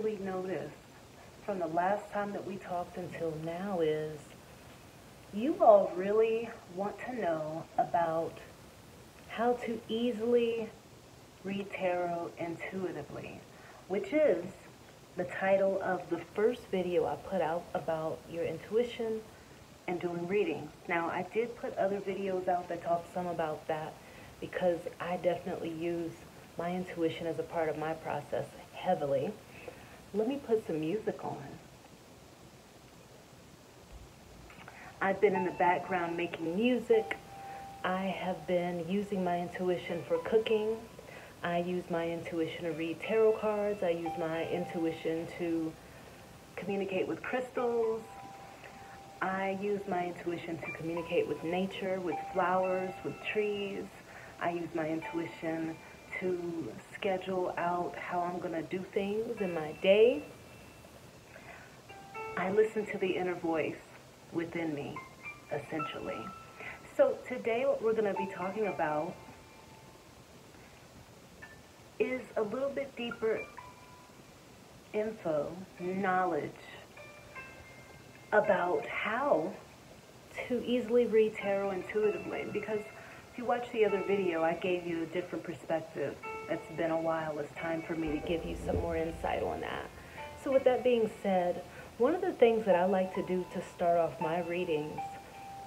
really noticed from the last time that we talked until now is you all really want to know about how to easily read tarot intuitively, which is the title of the first video I put out about your intuition and doing readings. Now, I did put other videos out that talk some about that because I definitely use my intuition as a part of my process heavily. Let me put some music on. I've been in the background making music. I have been using my intuition for cooking. I use my intuition to read tarot cards. I use my intuition to communicate with crystals. I use my intuition to communicate with nature, with flowers, with trees. I use my intuition to schedule out how I'm going to do things in my day. I listen to the inner voice within me, essentially. So today what we're going to be talking about is a little bit deeper info, knowledge about how to easily read tarot intuitively. Because if you watch the other video, I gave you a different perspective. It's been a while. It's time for me to give you some more insight on that. So with that being said, one of the things that I like to do to start off my readings,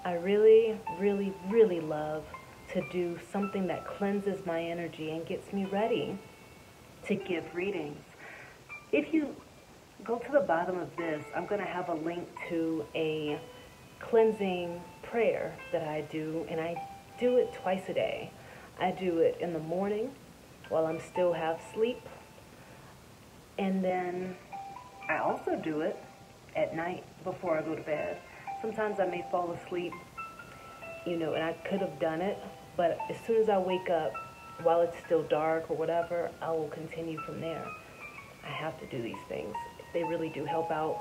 I really, really, really love to do something that cleanses my energy and gets me ready to give readings. If you go to the bottom of this, I'm going to have a link to a cleansing prayer that I do, and I do it twice a day. I do it in the morning while I'm still half asleep, and then I also do it at night before I go to bed. Sometimes I may fall asleep, and I could have done it, but as soon as I wake up, while it's still dark or whatever, I will continue from there. I have to do these things. They really do help out.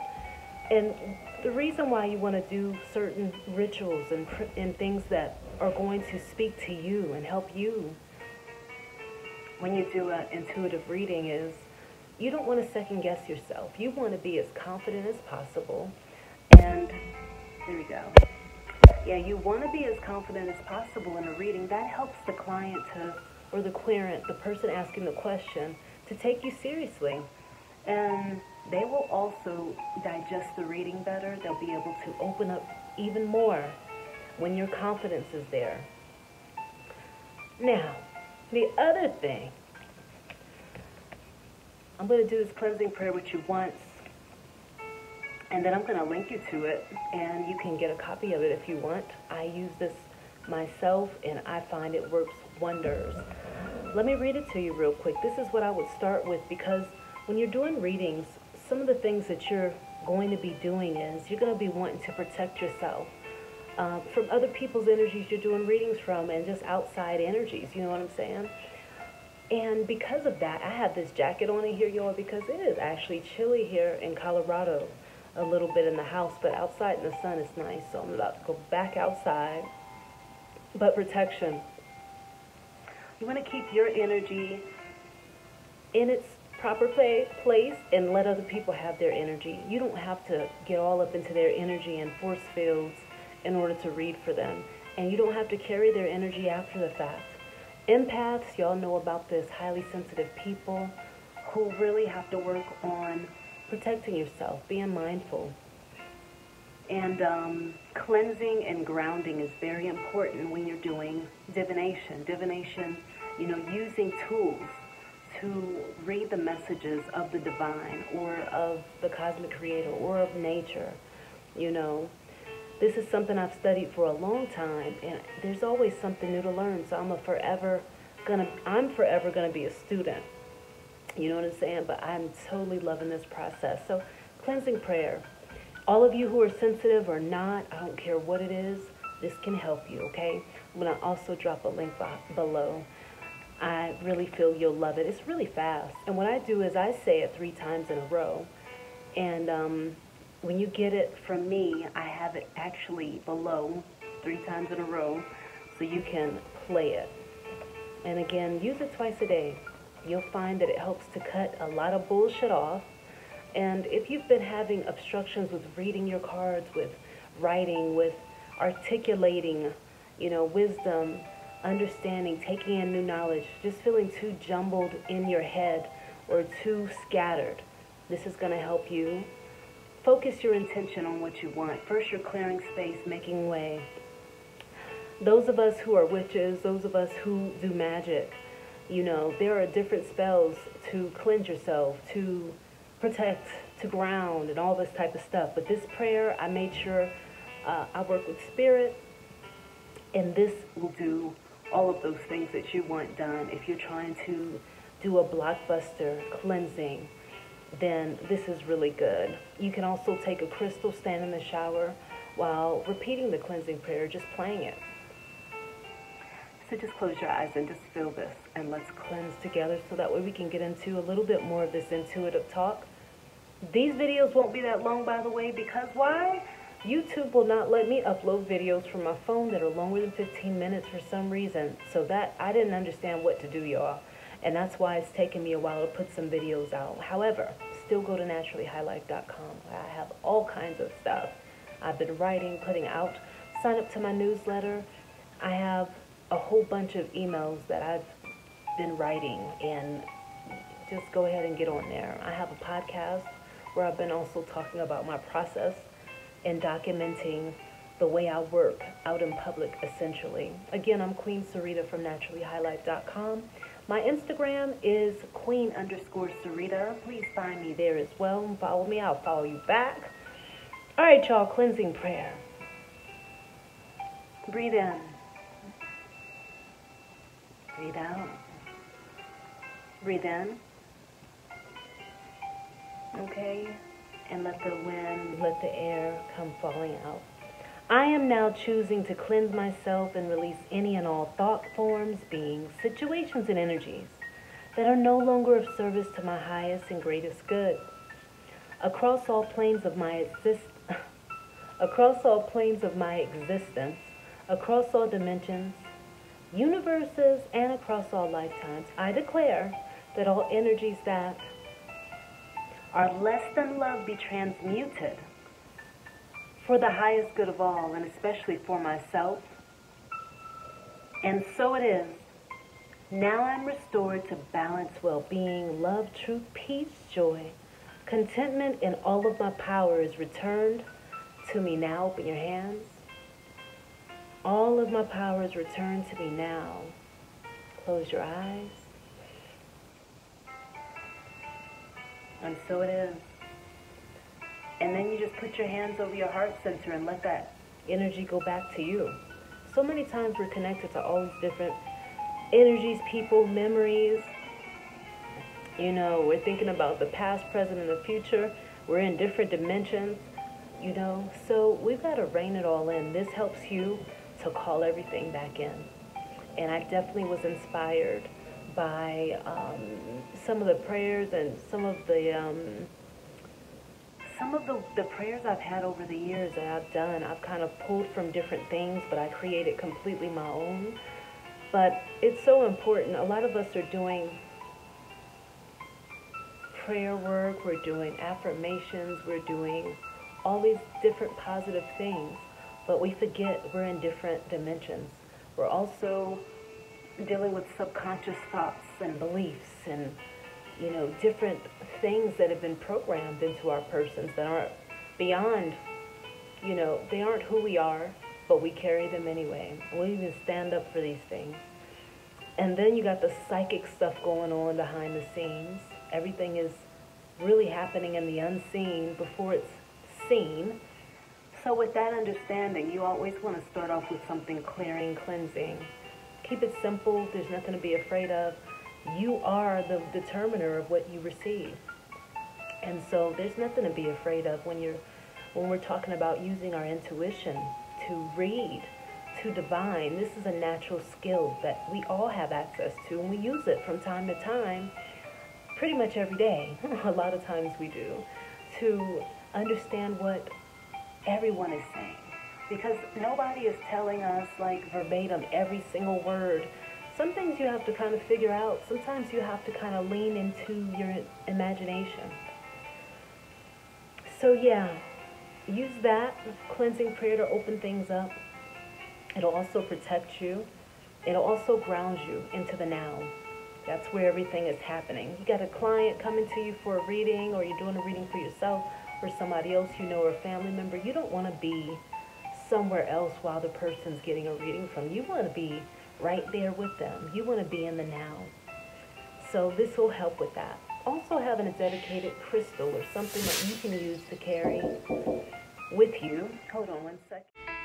And the reason why you want to do certain rituals and things that are going to speak to you and help you when you do an intuitive reading is you don't want to second guess yourself. You want to be as confident as possible. And there we go. Yeah, you want to be as confident as possible in a reading. That helps the client or the querent, the person asking the question, to take you seriously. And they will also digest the reading better. They'll be able to open up even more when your confidence is there. Now, the other thing, I'm going to do this cleansing prayer with you once, and then I'm going to link you to it, and you can get a copy of it if you want. I use this myself, and I find it works wonders. Let me read it to you real quick. This is what I would start with, because when you're doing readings, some of the things that you're going to be doing is you're going to be wanting to protect yourself from other people's energies you're doing readings from, and just outside energies, you know what I'm saying? And because of that, I have this jacket on in here, y'all, because it is actually chilly here in Colorado, a little bit in the house, but outside in the sun is nice, so I'm about to go back outside. But protection. You want to keep your energy in its proper place and let other people have their energy. You don't have to get all up into their energy and force fields in order to read for them. And you don't have to carry their energy after the fact. Empaths, y'all know about this, highly sensitive people who really have to work on protecting yourself, being mindful. And cleansing and grounding is very important when you're doing divination. Divination, using tools to read the messages of the divine or of the cosmic creator or of nature. This is something I've studied for a long time, and there's always something new to learn, so I'm forever gonna be a student. You know what I'm saying? But I'm totally loving this process. So, cleansing prayer. All of you who are sensitive or not, I don't care what it is, this can help you, okay? I'm going to also drop a link below. I really feel you'll love it. It's really fast. And what I do is I say it 3 times in a row. And when you get it from me, I have it actually below 3 times in a row so you can play it. And again, use it twice a day. You'll find that it helps to cut a lot of bullshit off. And if you've been having obstructions with reading your cards, with writing, with articulating, wisdom, understanding, taking in new knowledge, just feeling too jumbled in your head or too scattered, this is going to help you focus your intention on what you want. First, you're clearing space, making way. Those of us who are witches, those of us who do magic, there are different spells to cleanse yourself, to protect, to ground, and all this type of stuff. But this prayer, I made sure I work with spirit, and this will do all of those things that you want done. If you're trying to do a blockbuster cleansing, then this is really good. You can also take a crystal, stand in the shower while repeating the cleansing prayer, just playing it. So just close your eyes and just feel this, and let's cleanse together so that way we can get into a little bit more of this intuitive talk. These videos won't be that long, by the way, because why? YouTube will not let me upload videos from my phone that are longer than 15 minutes for some reason. So that, I didn't understand what to do, y'all. And that's why it's taken me a while to put some videos out. However, still go to naturallyhighlife.com. I have all kinds of stuff I've been writing, putting out. Sign up to my newsletter. I have a whole bunch of emails that I've been writing, and just go ahead and get on there. I have a podcast where I've been also talking about my process and documenting the way I work out in public, essentially. Again, I'm Queen Sarita from naturallyhighlife.com. My Instagram is queen_Sarita. Please find me there as well and follow me. I'll follow you back. All right, y'all, cleansing prayer. Breathe in. Breathe out. Breathe in. Okay? And let the wind, let the air come falling out. I am now choosing to cleanse myself and release any and all thought forms, beings, situations, and energies that are no longer of service to my highest and greatest good. Across all planes of my existence, across all dimensions, universes, and across all lifetimes, I declare that all energies that are less than love be transmuted for the highest good of all, and especially for myself. And so it is. Now I'm restored to balance, well-being, love, truth, peace, joy, contentment, and all of my power is returned to me now. Open your hands. All of my power is returned to me now. Close your eyes. And so it is. And then you just put your hands over your heart center and let that energy go back to you. So many times we're connected to all these different energies, people, memories. We're thinking about the past, present, and the future. We're in different dimensions, So we've got to rein it all in. This helps you to call everything back in. And I definitely was inspired by some of the prayers and some of the prayers I've had over the years that I've done. I've kind of pulled from different things, but I created completely my own. But it's so important. A lot of us are doing prayer work, we're doing affirmations, we're doing all these different positive things, but we forget we're in different dimensions. We're also dealing with subconscious thoughts and beliefs and different things that have been programmed into our persons that aren't beyond, they aren't who we are, but we carry them anyway. We even stand up for these things. And then you got the psychic stuff going on behind the scenes. Everything is really happening in the unseen before it's seen. So with that understanding, you always want to start off with something clearing, cleansing. Keep it simple. There's nothing to be afraid of. You are the determiner of what you receive. And so there's nothing to be afraid of when we're talking about using our intuition to read, to divine. This is a natural skill that we all have access to, and we use it from time to time, pretty much every day. A lot of times we do, to understand what everyone is saying. Because nobody is telling us like verbatim every single word. Some things you have to kind of figure out. Sometimes you have to kind of lean into your imagination. So yeah, use that cleansing prayer to open things up. It'll also protect you. It'll also ground you into the now. That's where everything is happening. You got a client coming to you for a reading, or you're doing a reading for yourself or somebody else you know or a family member. You don't want to be somewhere else while the person's getting a reading from you. You want to be right there with them. You want to be in the now. So this will help with that. Also, having a dedicated crystal or something that you can use to carry with you. Hold on one second.